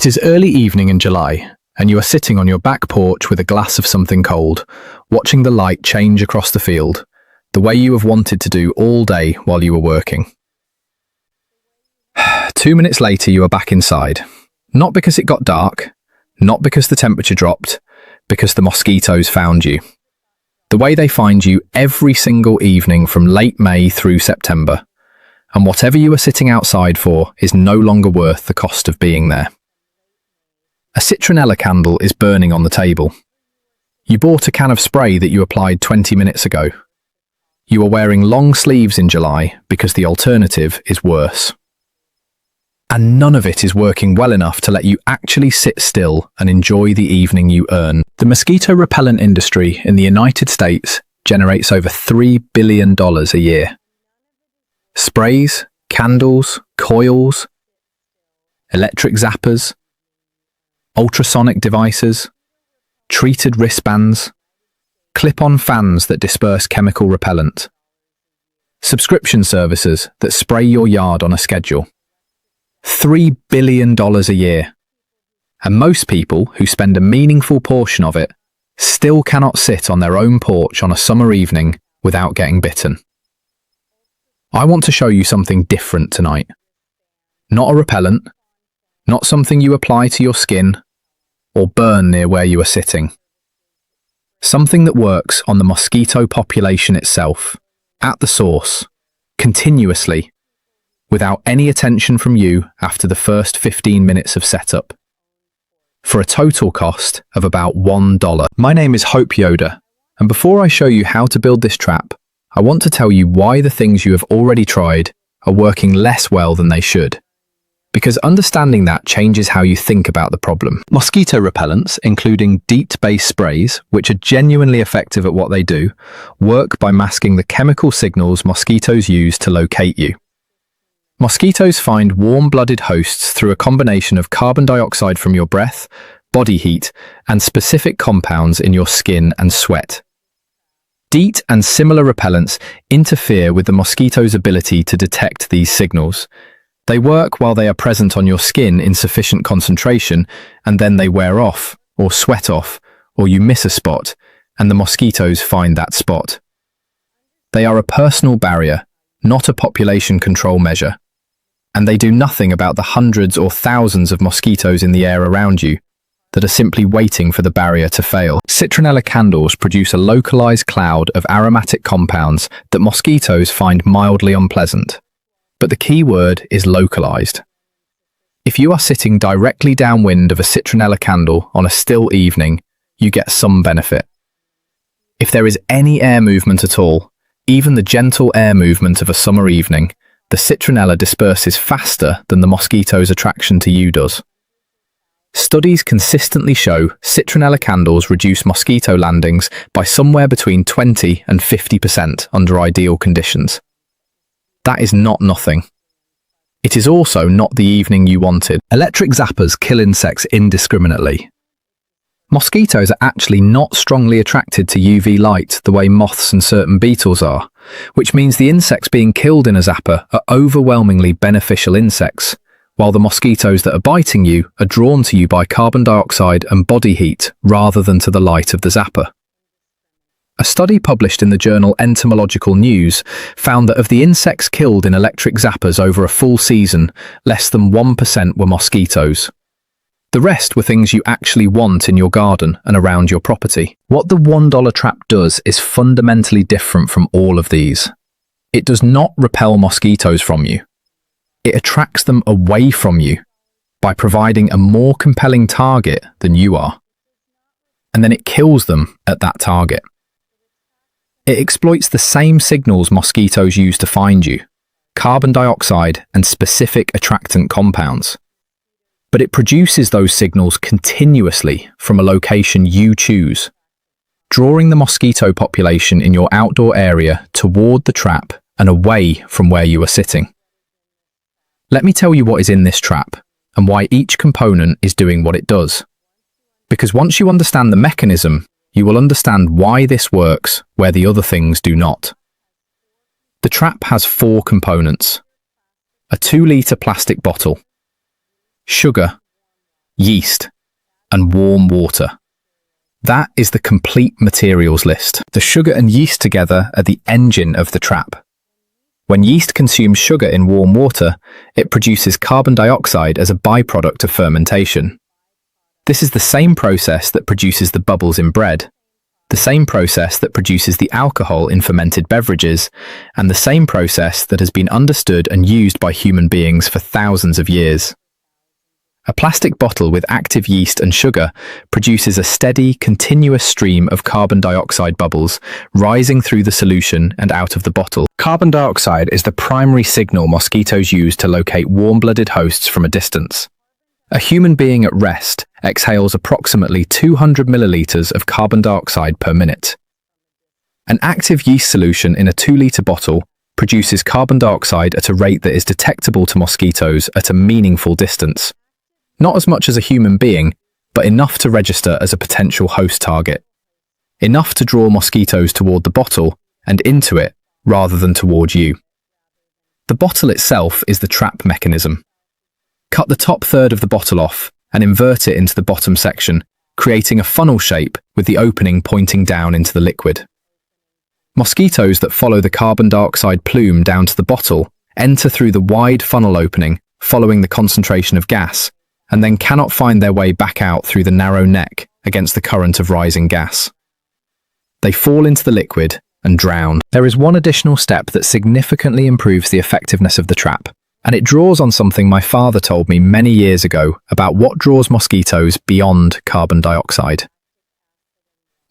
It is early evening in July, and you are sitting on your back porch with a glass of something cold, watching the light change across the field, the way you have wanted to do all day while you were working. 2 minutes later, you are back inside. Not because it got dark, not because the temperature dropped, because the mosquitoes found you. The way they find you every single evening from late May through September. And whatever you are sitting outside for is no longer worth the cost of being there. A citronella candle is burning on the table. You bought a can of spray that you applied 20 minutes ago. You are wearing long sleeves in July because the alternative is worse. And none of it is working well enough to let you actually sit still and enjoy the evening you earn. The mosquito repellent industry in the United States generates over $3 billion a year. Sprays, candles, coils, electric zappers, ultrasonic devices, treated wristbands, clip-on fans that disperse chemical repellent, subscription services that spray your yard on a schedule. $3 billion a year. And most people who spend a meaningful portion of it still cannot sit on their own porch on a summer evening without getting bitten. I want to show you something different tonight. Not a repellent, not something you apply to your skin or burn near where you are sitting. Something that works on the mosquito population itself, at the source, continuously, without any attention from you after the first 15 minutes of setup, for a total cost of about $1. My name is Hope Yoda, and before I show you how to build this trap, I want to tell you why the things you have already tried are working less well than they should. Because understanding that changes how you think about the problem. Mosquito repellents, including DEET-based sprays, which are genuinely effective at what they do, work by masking the chemical signals mosquitoes use to locate you. Mosquitoes find warm-blooded hosts through a combination of carbon dioxide from your breath, body heat, and specific compounds in your skin and sweat. DEET and similar repellents interfere with the mosquito's ability to detect these signals. They work while they are present on your skin in sufficient concentration, and then they wear off, or sweat off, or you miss a spot, and the mosquitoes find that spot. They are a personal barrier, not a population control measure. And they do nothing about the hundreds or thousands of mosquitoes in the air around you that are simply waiting for the barrier to fail. Citronella candles produce a localized cloud of aromatic compounds that mosquitoes find mildly unpleasant. But the key word is localized. If you are sitting directly downwind of a citronella candle on a still evening, you get some benefit. If there is any air movement at all, even the gentle air movement of a summer evening, the citronella disperses faster than the mosquito's attraction to you does. Studies consistently show citronella candles reduce mosquito landings by somewhere between 20 and 50% under ideal conditions. That is not nothing. It is also not the evening you wanted. Electric zappers kill insects indiscriminately. Mosquitoes are actually not strongly attracted to UV light the way moths and certain beetles are, which means the insects being killed in a zapper are overwhelmingly beneficial insects, while the mosquitoes that are biting you are drawn to you by carbon dioxide and body heat rather than to the light of the zapper. A study published in the journal Entomological News found that of the insects killed in electric zappers over a full season, less than 1% were mosquitoes. The rest were things you actually want in your garden and around your property. What the $1 trap does is fundamentally different from all of these. It does not repel mosquitoes from you. It attracts them away from you by providing a more compelling target than you are. And then it kills them at that target. It exploits the same signals mosquitoes use to find you, carbon dioxide and specific attractant compounds. But it produces those signals continuously from a location you choose, drawing the mosquito population in your outdoor area toward the trap and away from where you are sitting. Let me tell you what is in this trap and why each component is doing what it does. Because once you understand the mechanism, you will understand why this works where the other things do not. The trap has 4 components: a 2-litre plastic bottle, sugar, yeast, and warm water. That is the complete materials list. The sugar and yeast together are the engine of the trap. When yeast consumes sugar in warm water, it produces carbon dioxide as a byproduct of fermentation. This is the same process that produces the bubbles in bread, the same process that produces the alcohol in fermented beverages, and the same process that has been understood and used by human beings for thousands of years. A plastic bottle with active yeast and sugar produces a steady, continuous stream of carbon dioxide bubbles rising through the solution and out of the bottle. Carbon dioxide is the primary signal mosquitoes use to locate warm-blooded hosts from a distance. A human being at rest exhales approximately 200 milliliters of carbon dioxide per minute. An active yeast solution in a 2-liter bottle produces carbon dioxide at a rate that is detectable to mosquitoes at a meaningful distance. Not as much as a human being, but enough to register as a potential host target. Enough to draw mosquitoes toward the bottle and into it rather than toward you. The bottle itself is the trap mechanism. Cut the top third of the bottle off and invert it into the bottom section, creating a funnel shape with the opening pointing down into the liquid. Mosquitoes that follow the carbon dioxide plume down to the bottle enter through the wide funnel opening following the concentration of gas, and then cannot find their way back out through the narrow neck against the current of rising gas. They fall into the liquid and drown. There is one additional step that significantly improves the effectiveness of the trap, and it draws on something my father told me many years ago about what draws mosquitoes beyond carbon dioxide.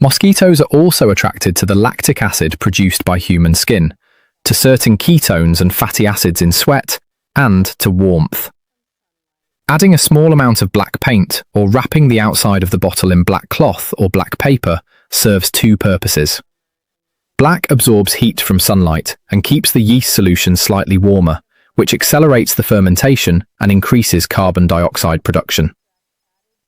Mosquitoes are also attracted to the lactic acid produced by human skin, to certain ketones and fatty acids in sweat, and to warmth. Adding a small amount of black paint or wrapping the outside of the bottle in black cloth or black paper serves two purposes. Black absorbs heat from sunlight and keeps the yeast solution slightly warmer, which accelerates the fermentation and increases carbon dioxide production.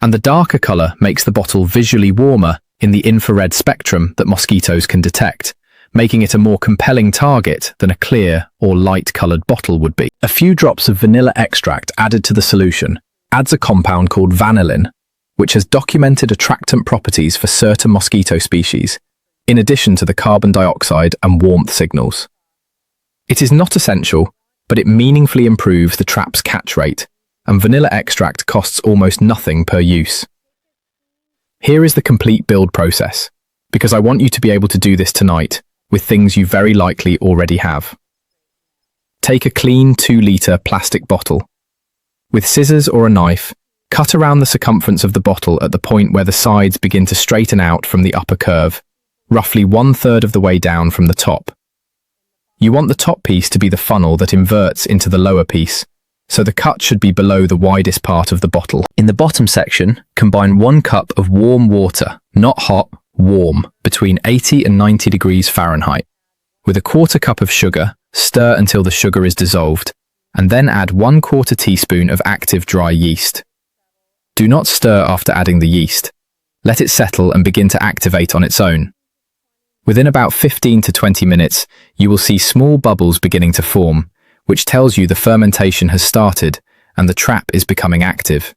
And the darker color makes the bottle visually warmer in the infrared spectrum that mosquitoes can detect, making it a more compelling target than a clear or light-colored bottle would be. A few drops of vanilla extract added to the solution adds a compound called vanillin, which has documented attractant properties for certain mosquito species, in addition to the carbon dioxide and warmth signals. It is not essential, but it meaningfully improves the trap's catch rate, and vanilla extract costs almost nothing per use. Here is the complete build process, because I want you to be able to do this tonight with things you very likely already have. Take a clean 2-liter plastic bottle. With scissors or a knife, cut around the circumference of the bottle at the point where the sides begin to straighten out from the upper curve, roughly 1/3 of the way down from the top. You want the top piece to be the funnel that inverts into the lower piece, so the cut should be below the widest part of the bottle. In the bottom section, combine 1 cup of warm water, not hot, warm, between 80 and 90 degrees Fahrenheit. With a 1/4 cup of sugar, stir until the sugar is dissolved, and then add 1/4 teaspoon of active dry yeast. Do not stir after adding the yeast. Let it settle and begin to activate on its own. Within about 15 to 20 minutes, you will see small bubbles beginning to form, which tells you the fermentation has started and the trap is becoming active.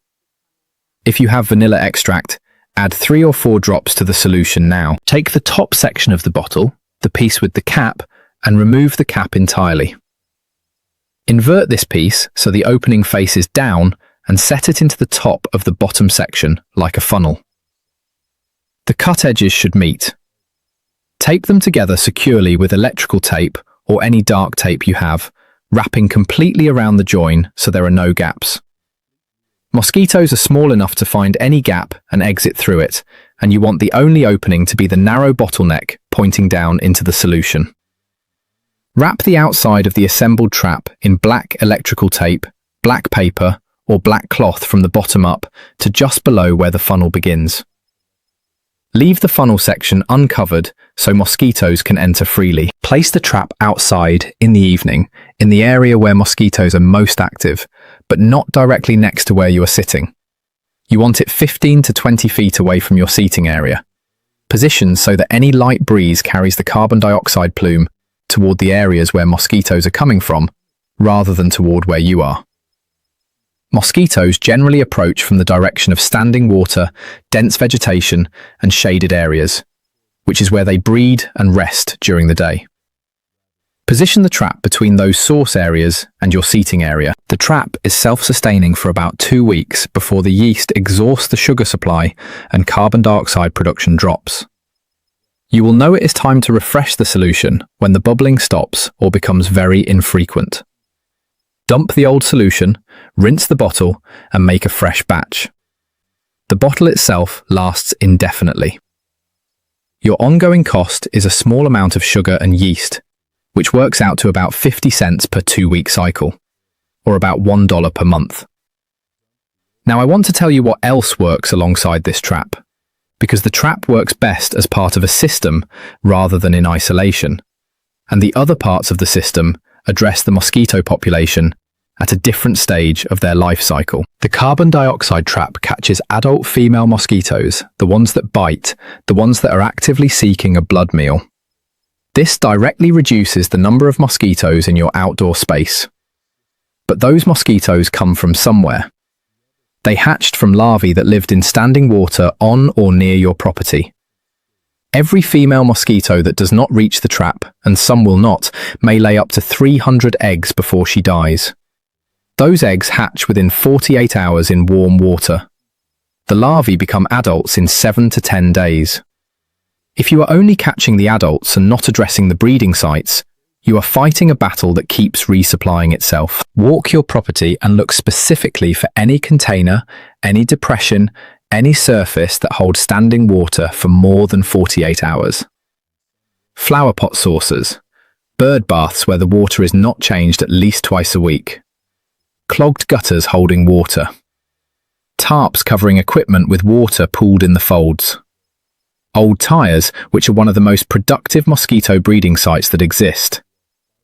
If you have vanilla extract, add 3 or 4 drops to the solution now. Take the top section of the bottle, the piece with the cap, and remove the cap entirely. Invert this piece so the opening faces down and set it into the top of the bottom section like a funnel. The cut edges should meet. Tape them together securely with electrical tape or any dark tape you have, wrapping completely around the join so there are no gaps. Mosquitoes are small enough to find any gap and exit through it, and you want the only opening to be the narrow bottleneck pointing down into the solution. Wrap the outside of the assembled trap in black electrical tape, black paper, or black cloth from the bottom up to just below where the funnel begins. Leave the funnel section uncovered so mosquitoes can enter freely. Place the trap outside in the evening, in the area where mosquitoes are most active, but not directly next to where you are sitting. You want it 15 to 20 feet away from your seating area, positioned so that any light breeze carries the carbon dioxide plume toward the areas where mosquitoes are coming from, rather than toward where you are. Mosquitoes generally approach from the direction of standing water, dense vegetation, and shaded areas, which is where they breed and rest during the day. Position the trap between those source areas and your seating area. The trap is self-sustaining for about 2 weeks before the yeast exhausts the sugar supply and carbon dioxide production drops. You will know it is time to refresh the solution when the bubbling stops or becomes very infrequent. Dump the old solution, rinse the bottle, and make a fresh batch. The bottle itself lasts indefinitely. Your ongoing cost is a small amount of sugar and yeast, which works out to about 50 cents per 2-week cycle, or about $1 per month. Now I want to tell you what else works alongside this trap, because the trap works best as part of a system rather than in isolation, and the other parts of the system address the mosquito population at a different stage of their life cycle. The carbon dioxide trap catches adult female mosquitoes, the ones that bite, the ones that are actively seeking a blood meal. This directly reduces the number of mosquitoes in your outdoor space. But those mosquitoes come from somewhere. They hatched from larvae that lived in standing water on or near your property. Every female mosquito that does not reach the trap, and some will not, may lay up to 300 eggs before she dies. Those eggs hatch within 48 hours in warm water. The larvae become adults in 7 to 10 days. If you are only catching the adults and not addressing the breeding sites, you are fighting a battle that keeps resupplying itself. Walk your property and look specifically for any container, any depression, any surface that holds standing water for more than 48 hours. Flower pot saucers, bird baths where the water is not changed at least twice a week, clogged gutters holding water, tarps covering equipment with water pooled in the folds, old tires, which are one of the most productive mosquito breeding sites that exist,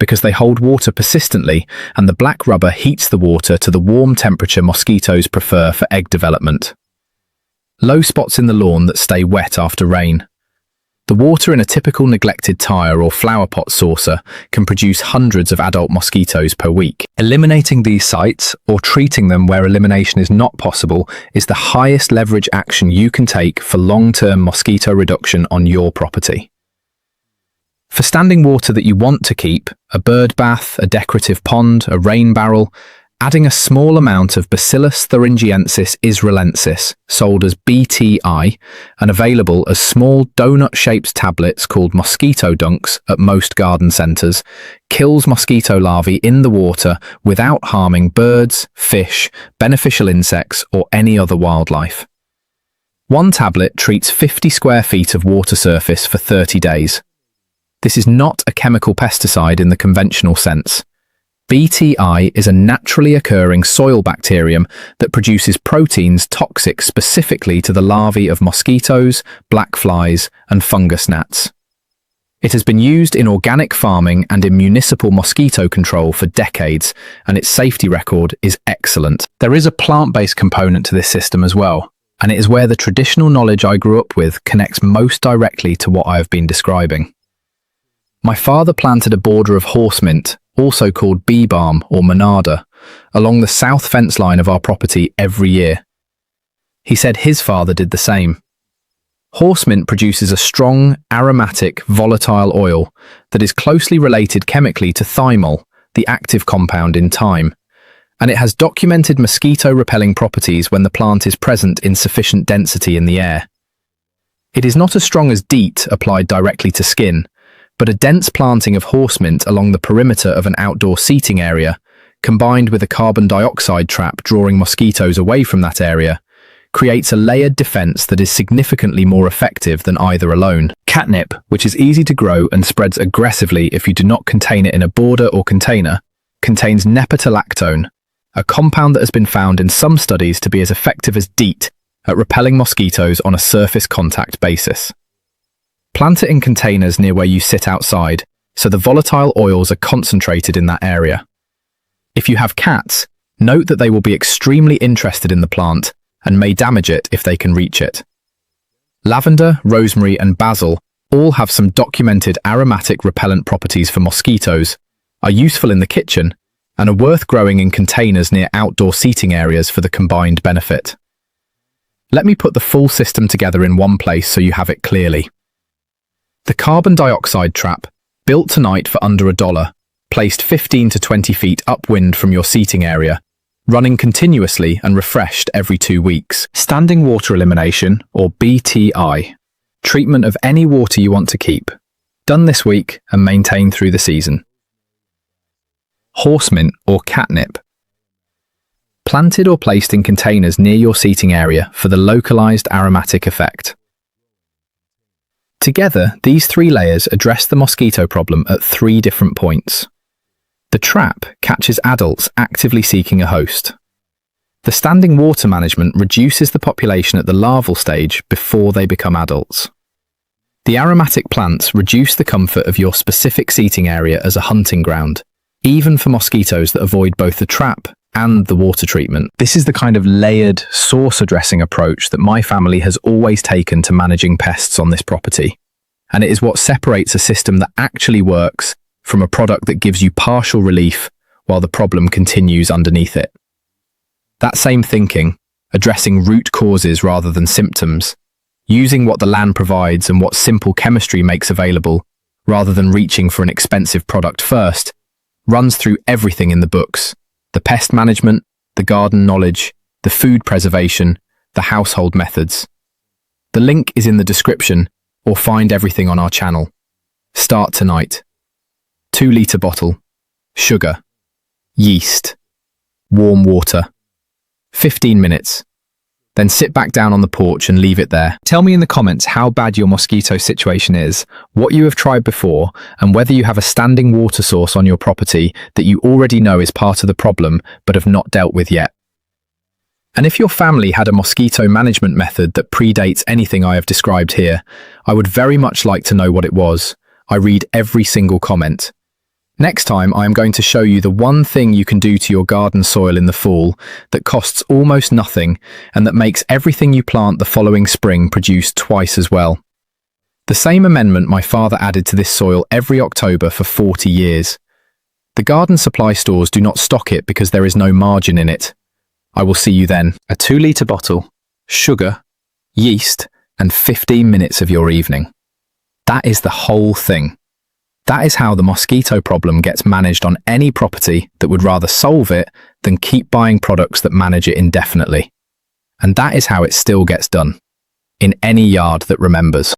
because they hold water persistently and the black rubber heats the water to the warm temperature mosquitoes prefer for egg development. Low spots in the lawn that stay wet after rain. The water in a typical neglected tire or flower pot saucer can produce hundreds of adult mosquitoes per week. Eliminating these sites, or treating them where elimination is not possible, is the highest leverage action you can take for long-term mosquito reduction on your property. For standing water that you want to keep, a bird bath, a decorative pond, a rain barrel, adding a small amount of Bacillus thuringiensis israelensis, sold as BTI, and available as small donut-shaped tablets called mosquito dunks at most garden centres, kills mosquito larvae in the water without harming birds, fish, beneficial insects, or any other wildlife. One tablet treats 50 square feet of water surface for 30 days. This is not a chemical pesticide in the conventional sense. BTI is a naturally occurring soil bacterium that produces proteins toxic specifically to the larvae of mosquitoes, black flies, and fungus gnats. It has been used in organic farming and in municipal mosquito control for decades, and its safety record is excellent. There is a plant-based component to this system as well, and it is where the traditional knowledge I grew up with connects most directly to what I have been describing. My father planted a border of horse mint, also called bee balm or monarda, along the south fence line of our property every year. He said his father did the same. Horse mint produces a strong, aromatic, volatile oil that is closely related chemically to thymol, the active compound in thyme, and it has documented mosquito-repelling properties when the plant is present in sufficient density in the air. It is not as strong as DEET applied directly to skin, but a dense planting of horse mint along the perimeter of an outdoor seating area, combined with a carbon dioxide trap drawing mosquitoes away from that area, creates a layered defense that is significantly more effective than either alone. Catnip, which is easy to grow and spreads aggressively if you do not contain it in a border or container, contains nepetalactone, a compound that has been found in some studies to be as effective as DEET at repelling mosquitoes on a surface contact basis. Plant it in containers near where you sit outside, so the volatile oils are concentrated in that area. If you have cats, note that they will be extremely interested in the plant and may damage it if they can reach it. Lavender, rosemary, and basil all have some documented aromatic repellent properties for mosquitoes, are useful in the kitchen, and are worth growing in containers near outdoor seating areas for the combined benefit. Let me put the full system together in one place so you have it clearly. The carbon dioxide trap, built tonight for under $1, placed 15 to 20 feet upwind from your seating area, running continuously and refreshed every 2 weeks. Standing water elimination, or BTI, treatment of any water you want to keep, done this week and maintained through the season. Horse mint or catnip, planted or placed in containers near your seating area for the localized aromatic effect. Together, these 3 layers address the mosquito problem at 3 different points. The trap catches adults actively seeking a host. The standing water management reduces the population at the larval stage before they become adults. The aromatic plants reduce the comfort of your specific seating area as a hunting ground, even for mosquitoes that avoid both the trap and the water treatment. This is the kind of layered, source-addressing approach that my family has always taken to managing pests on this property. And it is what separates a system that actually works from a product that gives you partial relief while the problem continues underneath it. That same thinking, addressing root causes rather than symptoms, using what the land provides and what simple chemistry makes available, rather than reaching for an expensive product first, runs through everything in the books: the pest management, the garden knowledge, the food preservation, the household methods. The link is in the description, or find everything on our channel. Start tonight. 2-litre bottle, sugar, yeast, warm water, 15 minutes. Then sit back down on the porch and leave it there. Tell me in the comments how bad your mosquito situation is, what you have tried before, and whether you have a standing water source on your property that you already know is part of the problem but have not dealt with yet. And if your family had a mosquito management method that predates anything I have described here, I would very much like to know what it was. I read every single comment. Next time, I am going to show you the one thing you can do to your garden soil in the fall that costs almost nothing and that makes everything you plant the following spring produce twice as well. The same amendment my father added to this soil every October for 40 years. The garden supply stores do not stock it because there is no margin in it. I will see you then. A 2-litre bottle, sugar, yeast, and 15 minutes of your evening. That is the whole thing. That is how the mosquito problem gets managed on any property that would rather solve it than keep buying products that manage it indefinitely. And that is how it still gets done, in any yard that remembers.